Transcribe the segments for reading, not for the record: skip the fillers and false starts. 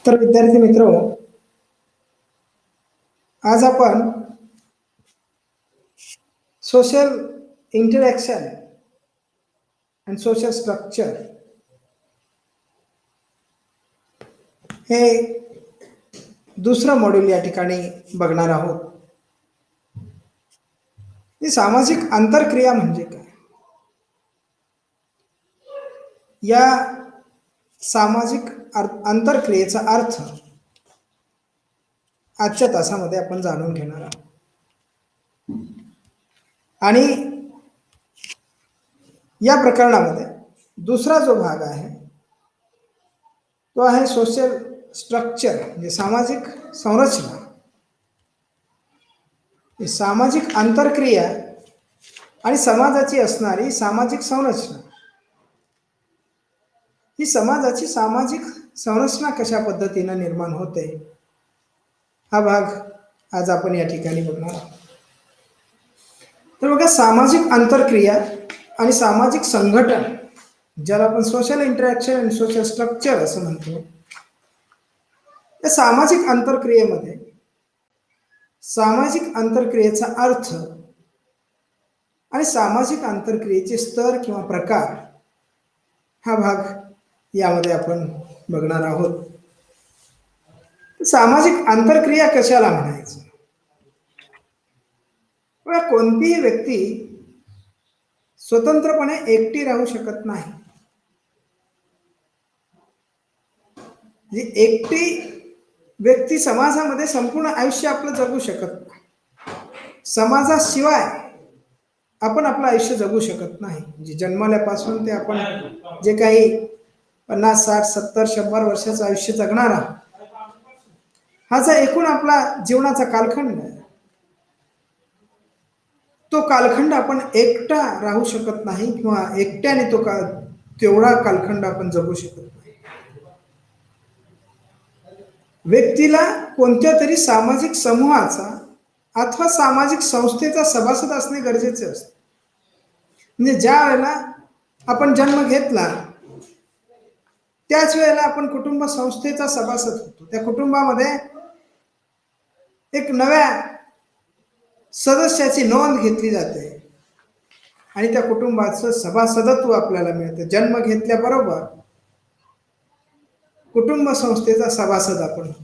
तर विद्यार्थी मित्र, आज आपण social interaction and social structure हे दुसरं मॉड्यूल या ठिकाणी बघणार आहोत. सामाजिक आंतरक्रिया म्हणजे काय? या सामाजिक आंतरक्रियेचा अर्थ आजच्या तासामध्ये आपण जाणून घेणार आहोत. आणि या प्रकरणामध्ये दुसरा जो भाग आहे तो आहे सोशल स्ट्रक्चर, म्हणजे सामाजिक संरचना. सामाजिक आंतरक्रिया आणि समाजाची असणारी सामाजिक संरचना. ही समाजाची सामाजिक संरचना कशा पद्धतीने निर्माण होते, हा भाग आज आपण या ठिकाणी बघणार आहोत. तर बघा, सामाजिक आंतरक्रिया आणि सामाजिक संघटन, ज्याला आपण सोशल इंटरॅक्शन आणि सोशल स्ट्रक्चर असं म्हणतो, या सामाजिक आंतरक्रियेमध्ये सामाजिक आंतरक्रियेचा अर्थ आणि सामाजिक आंतरक्रियेचे स्तर किंवा प्रकार हा भाग यामध्ये आपण बघणार आहोत. सामाजिक आंतरक्रिया कशाला म्हणायचं? कोणतीही व्यक्ती स्वतंत्रपणे एकटी राहू शकत नाही. एकटी व्यक्ती समाजामध्ये संपूर्ण आयुष्य आपलं जगू शकत नाही. समाजाशिवाय आपण आपलं आयुष्य जगू शकत नाही. म्हणजे जन्मल्यापासून ते आपण जे काही 50, 60, 70, 100 वर्षाचं आयुष्य जगणार आहोत, हा जो एकूण आपला जीवनाचा कालखंड आहे, तो कालखंड आपण एकटा राहू शकत नाही किंवा एकट्याने तेवढा कालखंड आपण जगू शकत नाही. व्यक्तीला कोणत्या तरी सामाजिक समूहाचा अथवा सामाजिक संस्थेचा सभासद असणे गरजेचे असते. म्हणजे ज्या वेळेला आपण जन्म घेतला त्याच वेळेला आपण कुटुंब संस्थेचा सभासद होतो. त्या कुटुंबामध्ये एक नव्या सदस्याची नोंद घेतली जाते आणि त्या कुटुंबाचं सभासदत्व आपल्याला मिळतं. जन्म घेतल्याबरोबर कुटुंब संस्थेचा सभासद आपण होतो.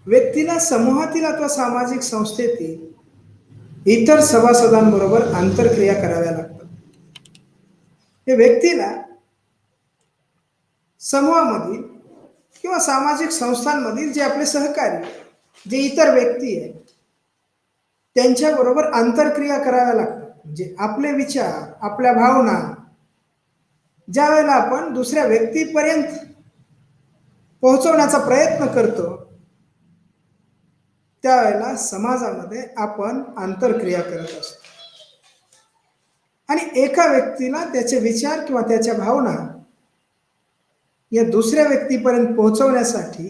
व्यक्तीला समूहातील अथवा सामाजिक संस्थेतील इतर सभासदांबरोबर आंतरक्रिया कराव्या लागतात. हे व्यक्तीला समूहामधील किंवा सामाजिक संस्थांमधील जे आपले सहकारी, जे इतर व्यक्ती आहेत, त्यांच्याबरोबर आंतरक्रिया कराव्या लागतात. म्हणजे आपले विचार, आपल्या भावना ज्या वेळेला आपण दुसऱ्या व्यक्तीपर्यंत पोहोचवण्याचा प्रयत्न करतो, त्यावेळेला समाजामध्ये आपण आंतरक्रिया करत असतो. आणि एका व्यक्तीला त्याचे विचार किंवा त्याच्या भावना या दुसऱ्या व्यक्तीपर्यंत पोहोचवण्यासाठी,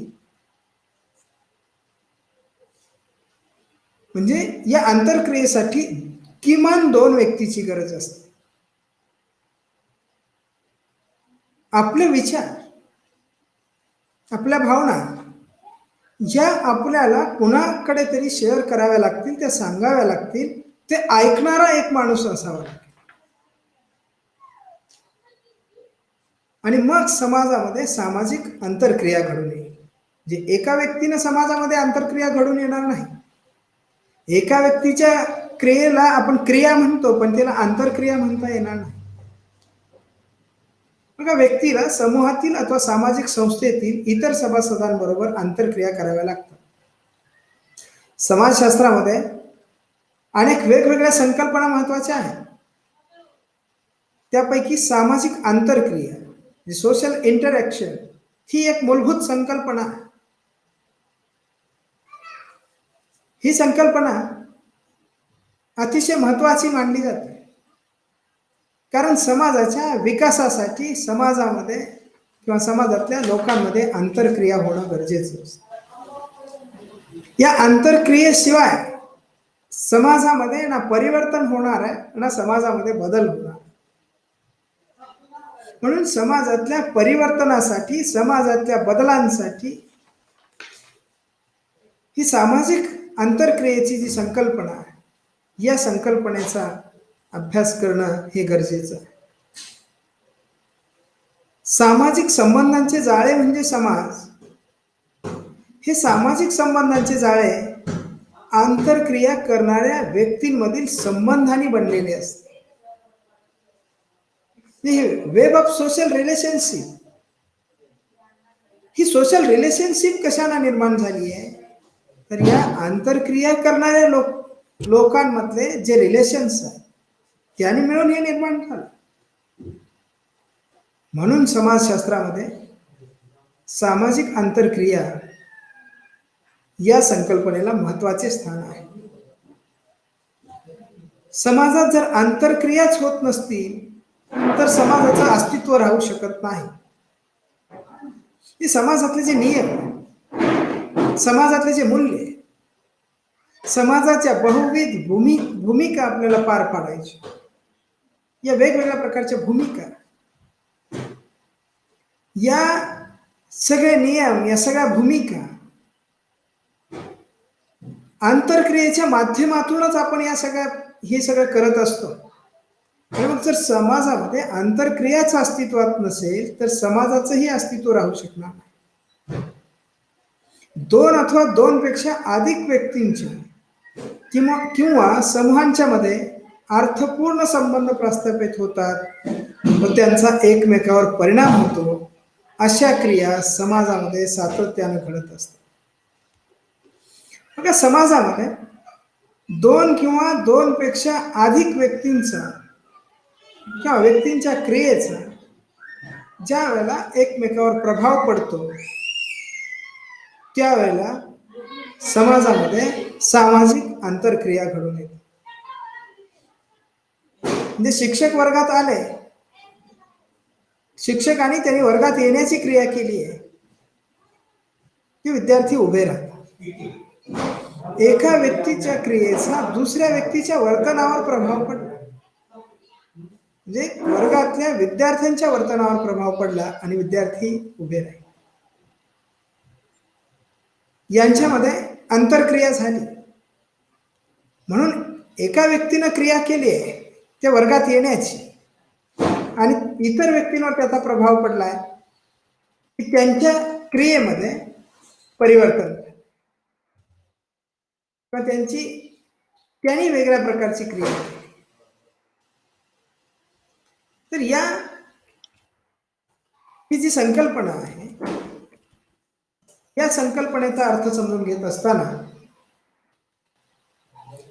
म्हणजे या आंतरक्रियेसाठी किमान 2 व्यक्तीची गरज असते. आपले विचार, आपल्या भावना या आपल्याला कुणाकडे तरी शेअर कराव्या लागतील, त्या सांगाव्या लागतील, ते ऐकणारा एक माणूस असावा लागेल. आणि मग समाजामध्ये सामाजिक आंतरक्रिया घडून येईल. जे एका व्यक्तीने समाजामध्ये आंतरक्रिया घडून येणार नाही. एका व्यक्तीच्या क्रियेला आपण क्रिया म्हणतो, पण त्याला आंतरक्रिया म्हणता येणार नाही. बघा, व्यक्तीला समूहातील अथवा सामाजिक संस्थेतील इतर सभासदांबरोबर आंतरक्रिया कराव्या लागतात. समाजशास्त्रामध्ये अनेक वेगवेगळ्या संकल्पना महत्वाच्या आहेत. त्यापैकी सामाजिक आंतरक्रिया, सोशल इंटरॅक्शन, ही एक मूलभूत संकल्पना आहे. ही संकल्पना अतिशय महत्वाची मानली जाते, कारण समाजाच्या विकासासाठी समाजामध्ये किंवा समाजातल्या लोकांमध्ये आंतरक्रिया होणं गरजेचं असतं. या आंतरक्रियेशिवाय समाजामध्ये ना परिवर्तन होणार आहे, ना समाजामध्ये बदल होणार. म्हणून समाजातल्या परिवर्तनासाठी, समाजातल्या बदलांसाठी ही सामाजिक आंतरक्रियेची जी संकल्पना आहे, या संकल्पनेचा अभ्यास करणं हे गरजेचं आहे. सामाजिक संबंधांचे जाळे म्हणजे समाज. हे सामाजिक संबंधांचे जाळे आंतरक्रिया करणाऱ्या व्यक्तींमधील संबंधांनी बनलेले असते. हे web of social relationship. He social relationship कशाला निर्माण झाली आहे? तर या आंतरक्रिया करणाऱ्या लोकांमधले जे रिलेशन्स आहेत त्यांनी मिळून हे निर्माण झालं. म्हणून समाजशास्त्रामध्ये सामाजिक आंतरक्रिया या संकल्पनेला महत्वाचे स्थान आहे. समाजात जर आंतरक्रियाच होत नसतील तर समाजाचं अस्तित्व राहू शकत नाही. हे समाजातले जे नियम, समाजातले जे मूल्य, समाजाच्या बहुविध भूमिका आपल्याला पार पाडायच्या, या वेगवेगळ्या प्रकारच्या भूमिका, या सगळे नियम, या सगळ्या भूमिका आंतरक्रियेच्या माध्यमातूनच आपण हे सगळं करत असतो. आणि मग जर समाजामध्ये आंतरक्रियाच अस्तित्वात नसेल तर समाजाचंही अस्तित्व राहू शकणार नाही. दोन अथवा दोनपेक्षा अधिक व्यक्तींच्या किंवा समूहांच्या मध्ये अर्थपूर्ण संबंध प्रस्थापित होतात व त्यांचा एकमेकावर परिणाम होतो. अशा क्रिया समाजामध्ये सातत्यानं घडत असतात. बघा, समाजामध्ये दोन किंवा दोनपेक्षा अधिक व्यक्तींचा किंवा व्यक्तींच्या क्रियेचा ज्या वेळेला एकमेकावर प्रभाव पडतो त्यावेळेला समाजामध्ये सामाजिक आंतरक्रिया घडून येते. म्हणजे शिक्षक वर्गात आले, शिक्षकांनी त्यांनी वर्गात येण्याची क्रिया केली आहे की विद्यार्थी उभे राहतात. एका व्यक्तीच्या क्रियेचा दुसऱ्या व्यक्तीच्या वर्तनावर प्रभाव पडला, म्हणजे वर्गातल्या विद्यार्थ्यांच्या वर्तनावर प्रभाव पडला आणि विद्यार्थी उभे राहिले. यांच्यामध्ये आंतरक्रिया झाली. म्हणून एका व्यक्तीनं क्रिया केली आहे त्या वर्गात येण्याची आणि इतर व्यक्तींवर त्याचा प्रभाव पडलाय की त्यांच्या क्रियेमध्ये परिवर्तन किंवा त्यांनी वेगळ्या प्रकारची क्रिया केली. तर ही जी संकल्पना आहे, या संकल्पनेचा अर्थ समजून घेत असताना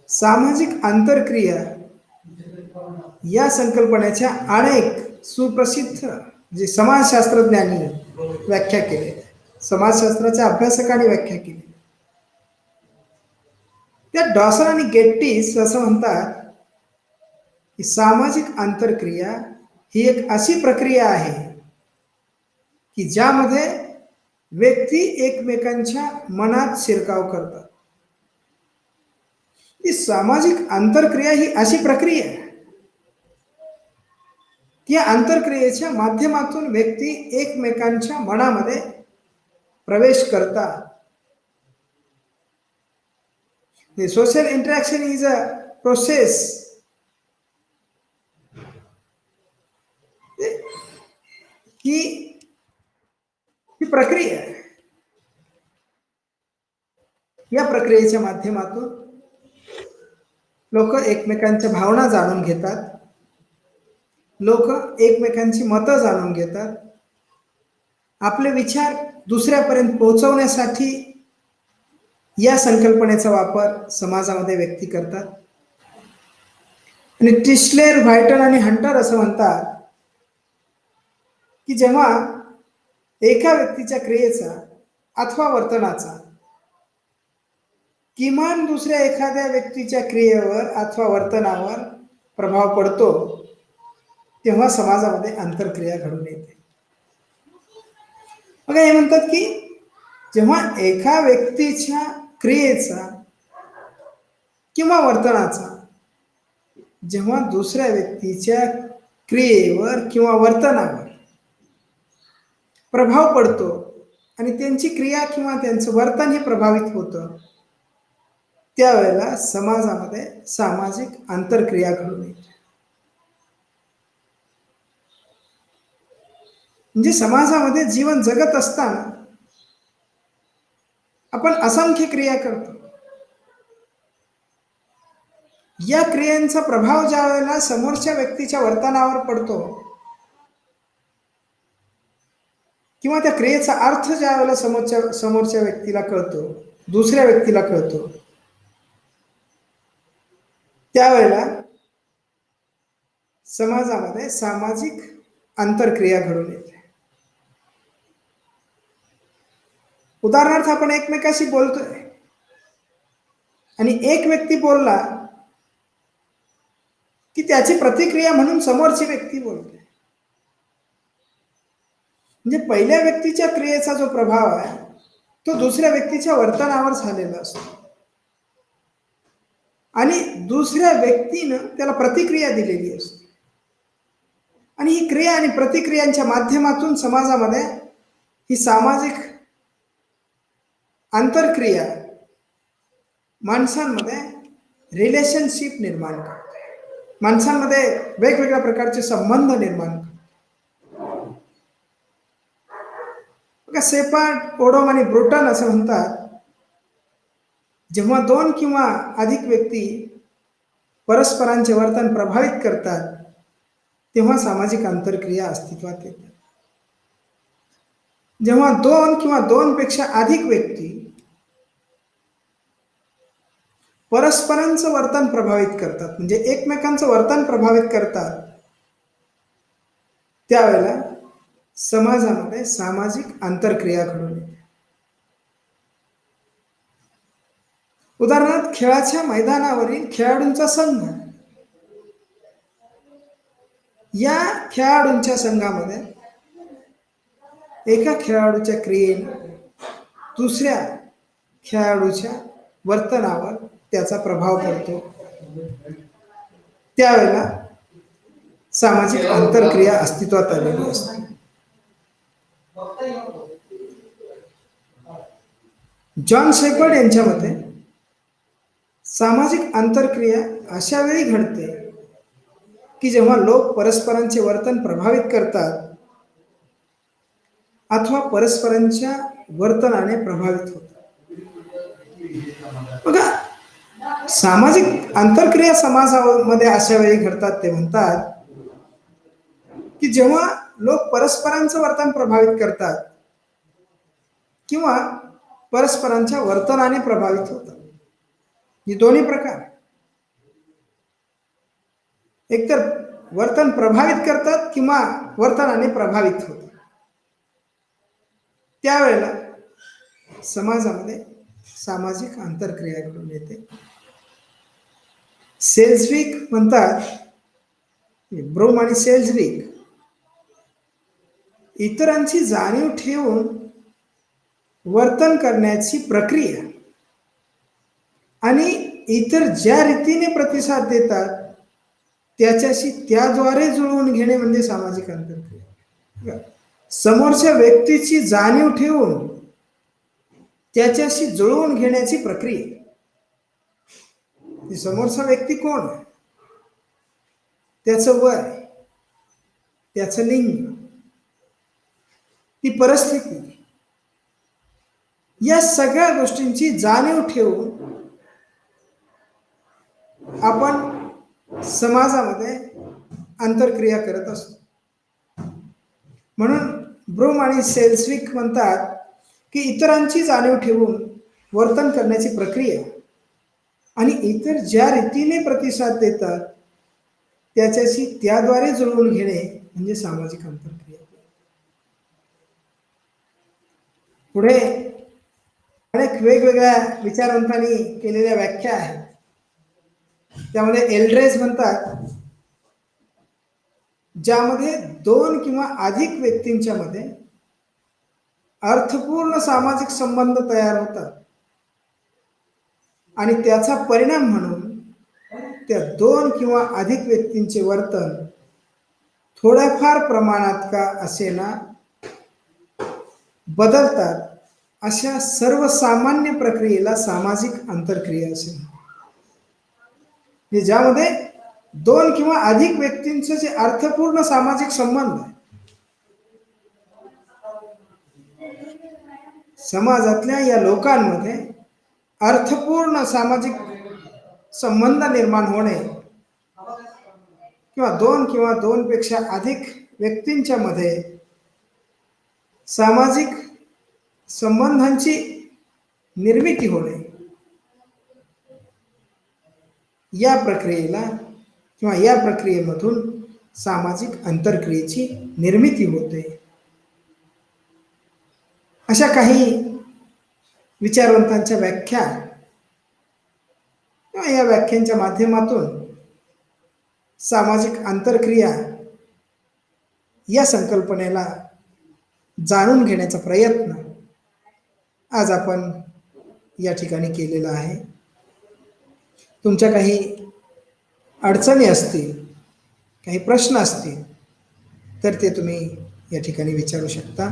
सामाजिक आंतरक्रिया या संकल्पनेच्या अनेक सुप्रसिद्ध जे समाजशास्त्रज्ञांनी व्याख्या केले, समाजशास्त्राच्या अभ्यासकांनी व्याख्या केली. त्या डॉसन आणि गेट्टीस असं म्हणतात की सामाजिक आंतरक्रिया ही एक अशी प्रक्रिया आहे की ज्यामध्ये व्यक्ती एकमेकांच्या मनात शिरकाव करतात. ही सामाजिक आंतरक्रिया ही अशी प्रक्रिया आहे की या आंतरक्रियेच्या माध्यमातून व्यक्ती एकमेकांच्या मनामध्ये प्रवेश करतात. Social interaction is a process. ही प्रक्रिया आहे. या प्रक्रियेच्या माध्यमातून लोक एकमेकांच्या भावना जाणून घेतात, लोक एकमेकांची मतं जाणून घेतात, आपले विचार दुसऱ्यापर्यंत पोहोचवण्यासाठी या संकल्पनेचा वापर समाजामध्ये व्यक्ती करतात. आणि टिस्लेर, व्हायटन आणि हंटर असं म्हणतात की जेव्हा एका व्यक्तीच्या क्रियेचा अथवा वर्तनाचा किमान दुसऱ्या एखाद्या व्यक्तीच्या क्रियेवर अथवा वर्तनावर प्रभाव पडतो तेव्हा समाजामध्ये आंतरक्रिया घडून येते. बघा, हे म्हणतात की जेव्हा एका व्यक्तीच्या क्रियेचा किंवा वर्तनाचा जेव्हा दुसऱ्या व्यक्तीच्या क्रियेवर किंवा वर्तनावर प्रभाव पडतो आणि त्यांची क्रिया किंवा त्यांचं वर्तन हे प्रभावित होतं, त्यावेळेला समाजामध्ये सामाजिक आंतरक्रिया घडून येते. म्हणजे समाजामध्ये जीवन जगत असताना आपण असंख्य क्रिया करतो. या क्रियांचा प्रभाव ज्या वेळेला समोरच्या व्यक्तीच्या वर्तनावर पडतो किंवा त्या क्रियेचा अर्थ ज्या वेळेला समोरच्या व्यक्तीला कळतो, दुसऱ्या व्यक्तीला कळतो, त्यावेळेला समाजामध्ये सामाजिक आंतरक्रिया घडून येते. उदाहरणार्थ आपण एकमेकाशी बोलतोय आणि एक व्यक्ती बोलला की त्याची प्रतिक्रिया म्हणून समोरची व्यक्ती बोलते. म्हणजे पहिल्या व्यक्तीच्या क्रियेचा जो प्रभाव आहे तो दुसऱ्या व्यक्तीच्या वर्तनावर झालेला असतो आणि दुसऱ्या व्यक्तीनं त्याला प्रतिक्रिया दिलेली असते. आणि ही क्रिया आणि प्रतिक्रियांच्या माध्यमातून समाजामध्ये ही सामाजिक आंतरक्रिया माणसांमध्ये रिलेशनशिप निर्माण करते, माणसांमध्ये वेगवेगळ्या प्रकारचे संबंध निर्माण करते. बघा, सेपार्ट, ओडोम आणि ब्रुटन असं म्हणतात, जेव्हा दोन किंवा अधिक व्यक्ती परस्परांचे वर्तन प्रभावित करतात तेव्हा सामाजिक आंतरक्रिया अस्तित्वात येतात. जेव्हा दोन किंवा दोनपेक्षा अधिक व्यक्ती परस्परांचं वर्तन प्रभावित करतात, म्हणजे एकमेकांचं वर्तन प्रभावित करतात, त्यावेळेला समाजामध्ये सामाजिक आंतरक्रिया घडून येते. उदाहरणार्थ खेळाच्या मैदानावरील खेळाडूंचा संघ, या खेळाडूंच्या संघामध्ये एका खेळाडूच्या क्रियेने दुसऱ्या खेळाडूच्या वर्तनावर त्याचा प्रभाव पडतो, त्यावेळेला सामाजिक आंतरक्रिया अस्तित्वात आलेली असते. जॉन शेपर्ड यांच्या मते सामाजिक आंतरक्रिया अशा वेळी घडते की जेव्हा लोक परस्परांचे वर्तन प्रभावित करतात अथवा परस्परांच्या वर्तनाने प्रभावित होतात. बघा, सामाजिक आंतरक्रिया समाजामध्ये अशा वेळी घडतात. ते म्हणतात की जेव्हा लोक परस्परांचं वर्तन प्रभावित करतात किंवा परस्परांच्या वर्तनाने प्रभावित होतात. हे दोन्ही प्रकार, एकतर वर्तन प्रभावित करतात किंवा वर्तनाने प्रभावित होतात, त्यावेळेला समाजामध्ये सामाजिक आंतरक्रिया घडून येते. सेल्झविक म्हणतात, ब्रूम आणि सेल्झविक, इतरांची जाणीव ठेवून वर्तन करण्याची प्रक्रिया आणि इतर ज्या रीतीने प्रतिसाद देतात त्याच्याशी त्याद्वारे जुळवून घेणे म्हणजे सामाजिक आंतरक्रिया. समोरच्या व्यक्तीची जाणीव ठेवून त्याच्याशी जुळवून घेण्याची प्रक्रिया. समोरचा व्यक्ती कोण आहे, त्याचं वय, त्याचं लिंग, ती परिस्थिती, या सगळ्या गोष्टींची जाणीव ठेवून आपण समाजामध्ये आंतरक्रिया करत असतो. म्हणून ब्रूम आणि सेल्झविक म्हणतात की इतरांची जाणीव ठेवून वर्तन करण्याची प्रक्रिया आणि इतर ज्या रीतीने प्रतिसाद देतात त्याच्याशी त्याद्वारे जुळवून घेणे म्हणजे सामाजिक आंतरक्रिया. पुढे अनेक वेगवेगळ्या विचारवंतांनी केलेल्या व्याख्या आहेत. त्यामध्ये एल्ड्रेज म्हणतात, ज्यामध्ये दोन किंवा अधिक व्यक्तींच्या मध्ये अर्थपूर्ण सामाजिक संबंध तयार होतात आणि त्याचा परिणाम म्हणून त्या दोन किंवा अधिक व्यक्तींचे वर्तन थोड्याफार प्रमाणात का असेना बदलतात अशा सर्वसामान्य प्रक्रियेला सामाजिक आंतरक्रिया असे म्हणतात. म्हणजे ज्यामध्ये दोन किंवा अधिक व्यक्तींचे जे अर्थपूर्ण सामाजिक संबंध आहे, समाजातल्या या लोकांमध्ये अर्थपूर्ण सामाजिक संबंध निर्माण होणे किंवा दोनपेक्षा अधिक व्यक्तींच्या मध्ये सामाजिक संबंधांची निर्मिती होणे, या प्रक्रियेला किंवा या प्रक्रियेमधून सामाजिक आंतरक्रियेची निर्मिती होते. अशा काही विचारवंतांच्या व्याख्या किंवा या व्याख्यांच्या माध्यमातून सामाजिक आंतरक्रिया या संकल्पनेला जाणून घेण्याचा प्रयत्न आज आपण या ठिकाणी केलेला आहे. तुमच्या काही अडचणी असतील, काही प्रश्न असतील तर ते तुम्ही या ठिकाणी विचारू शकता.